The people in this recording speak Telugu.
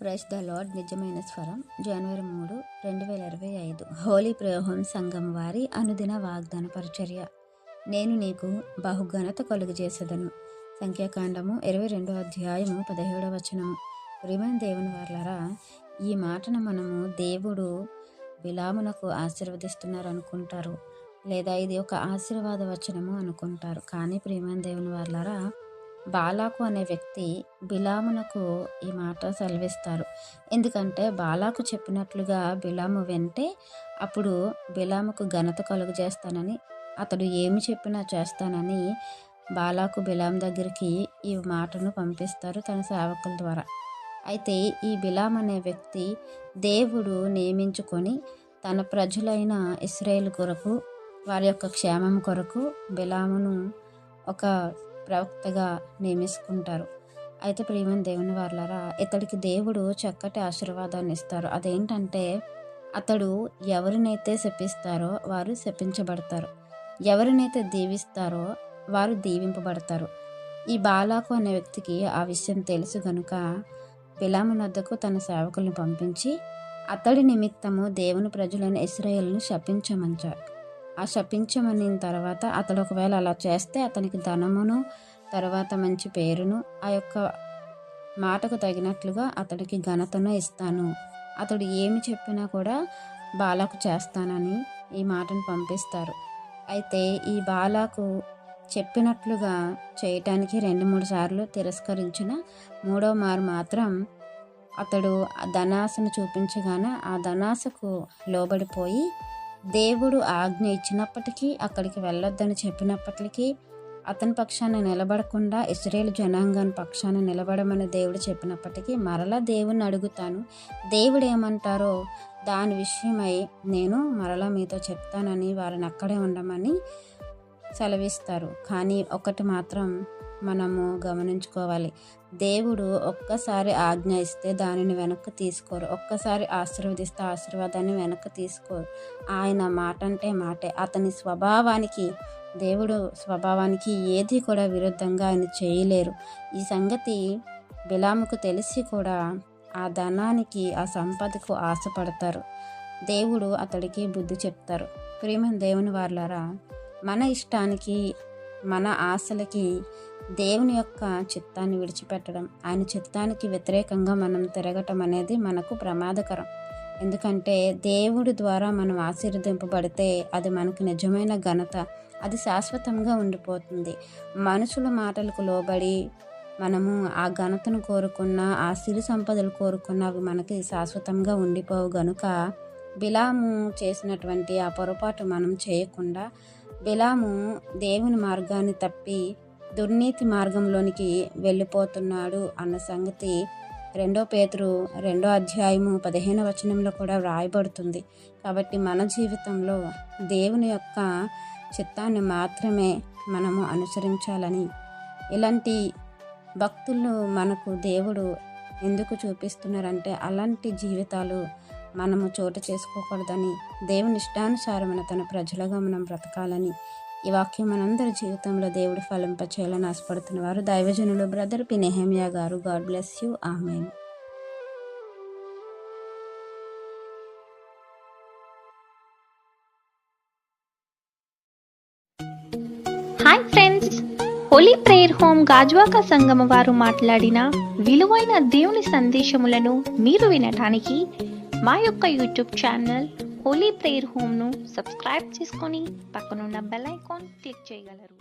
Praise the lord. నిజమైన స్వరం. జనవరి 3, 2025. హోలీ ప్రేయర్ హోమ్ సంఘం వారి అనుదిన వాగ్దాన పరిచర్య. నేను నీకు బహుఘనత కలుగజేసేదను. సంఖ్యాకాండము 22వ అధ్యాయము 17వ వచనము. ప్రియమైన దేవుని వారలారా, ఈ మాటను మనము దేవుడు బిలామునకు ఆశీర్వదిస్తున్నారు అనుకుంటారు, లేదా ఇది ఒక ఆశీర్వాద వచనము అనుకుంటారు. కానీ ప్రియమైన దేవుని వారలారా, బాలాకు అనే వ్యక్తి బిలామునకు ఈ మాట సెలవిస్తారు. ఎందుకంటే బాలాకు చెప్పినట్లుగా బిలాము వెంటే అప్పుడు బిలాముకు ఘనత కలుగజేస్తానని, అతడు ఏమి చెప్పినా చేస్తానని బాలాకు బిలాం దగ్గరికి ఈ మాటను పంపిస్తారు తన సేవకుల ద్వారా. అయితే ఈ బిలాం అనే వ్యక్తి దేవుడు నియమించుకొని తన ప్రజలైన ఇశ్రాయేలు కొరకు, వారి యొక్క క్షేమం కొరకు బిలామును ఒక ప్రవక్తగా నియమించుకుంటారు. అయితే ప్రియమైన దేవుని వారలారా, ఇతడికి దేవుడు చక్కటి ఆశీర్వాదాన్ని ఇస్తారు. అదేంటంటే, అతడు ఎవరినైతే శపిస్తారో వారు శపించబడతారు, ఎవరినైతే దీవిస్తారో వారు దీవింపబడతారు. ఈ బాలాకు అనే వ్యక్తికి ఆ విషయం తెలుసు గనుక బిలాము వద్దకు తన సేవకులను పంపించి అతడి నిమిత్తము దేవుని ప్రజలైన ఇశ్రాయేలును శపించమంచారు. ఆ శపించమని తర్వాత అతడు ఒకవేళ అలా చేస్తే అతనికి ధనమును, తర్వాత మంచి పేరును, ఆ యొక్క మాటకు తగినట్లుగా అతడికి ఘనతను ఇస్తాను, అతడు ఏమి చెప్పినా కూడా బాలాకు చేస్తానని ఈ మాటను పంపిస్తారు. అయితే ఈ బాలాకు చెప్పినట్లుగా చేయటానికి 2-3 సార్లు తిరస్కరించిన 3వ మారు మాత్రం అతడు ధనాశను చూపించగానే ఆ ధనాశకు లోబడిపోయి దేవుడు ఆజ్ఞ ఇచ్చినప్పటికీ, అక్కడికి వెళ్ళొద్దని చెప్పినప్పటికీ అతని పక్షాన నిలబడకుండా ఇశ్రాయేలు జనాంగాన్ని పక్షాన నిలబడమని దేవుడు చెప్పినప్పటికీ మరలా దేవుణ్ణి అడుగుతాను, దేవుడు ఏమంటారో దాని విషయమై నేను మరలా మీతో చెప్తానని వారిని అక్కడే ఉండమని సెలవిస్తారు. కానీ ఒకటి మాత్రం మనము గమనించుకోవాలి, దేవుడు ఒక్కసారి ఆజ్ఞ ఇస్తే దానిని వెనక్కి తీసుకోరు, ఒక్కసారి ఆశీర్వదిస్తే ఆశీర్వాదాన్ని వెనక్కి తీసుకోరు. ఆయన మాట అంటే మాటే. అతని స్వభావానికి, దేవుడు స్వభావానికి ఏది కూడా విరుద్ధంగా ఆయన చేయలేరు. ఈ సంగతి బిలాముకు తెలిసి కూడా ఆ ధనానికి, ఆ సంపదకు ఆశపడతారు. దేవుడు అతడికి బుద్ధి చెప్తారు. ప్రియమైన దేవుని వారలారా, మన ఇష్టానికి, మన ఆశలకి దేవుని యొక్క చిత్తాన్ని విడిచిపెట్టడం, ఆయన చిత్తానికి వ్యతిరేకంగా మనం తిరగటం అనేది మనకు ప్రమాదకరం. ఎందుకంటే దేవుడి ద్వారా మనం ఆశీర్వదింపబడితే అది మనకు నిజమైన ఘనత, అది శాశ్వతంగా ఉండిపోతుంది. మనుషుల మాటలకు లోబడి మనము ఆ ఘనతను కోరుకున్న, ఆ సిరి సంపదలు కోరుకున్న అవి మనకి శాశ్వతంగా ఉండిపోవు గనుక బిలాము చేసినటువంటి ఆ పొరపాటు మనం చేయకుండా, బిలాము దేవుని మార్గాన్ని తప్పి దుర్నీతి మార్గంలోనికి వెళ్ళిపోతున్నాడు అన్న సంగతి 2 పేతురు 2వ అధ్యాయము 15వ వచనంలో కూడా వ్రాయబడుతుంది. కాబట్టి మన జీవితంలో దేవుని యొక్క చిత్తాన్ని మాత్రమే మనము అనుసరించాలని, ఇలాంటి భక్తులు మనకు దేవుడు ఎందుకు చూపిస్తున్నారంటే అలాంటి జీవితాలు మనము చోటు చేసుకోకూడదని, దేవుని ఇష్టానుసారమైన తన ప్రజలుగా మనం బ్రతకాలని, ఈ వాక్యం మనందరి జీవితంలో దేవుడు ఫలింపచేయాలని ఆశపడుతున్న వారు దైవజనులు బ్రదర్ పి. నెహెమియా గారు. God bless you. Amen. Hi friends, Holi prayer home Gajuwaka సంఘం వారు మాట్లాడిన విలువైన దేవుని సందేశములను మీరు వినటానికి మా యొక్క యూట్యూబ్ ఛానల్ హోలీ ప్రేయర్ హోమ్ను సబ్స్క్రైబ్ చేసుకొని పక్కనున్న బెల్ ఐకాన్ క్లిక్ చేయగలరు.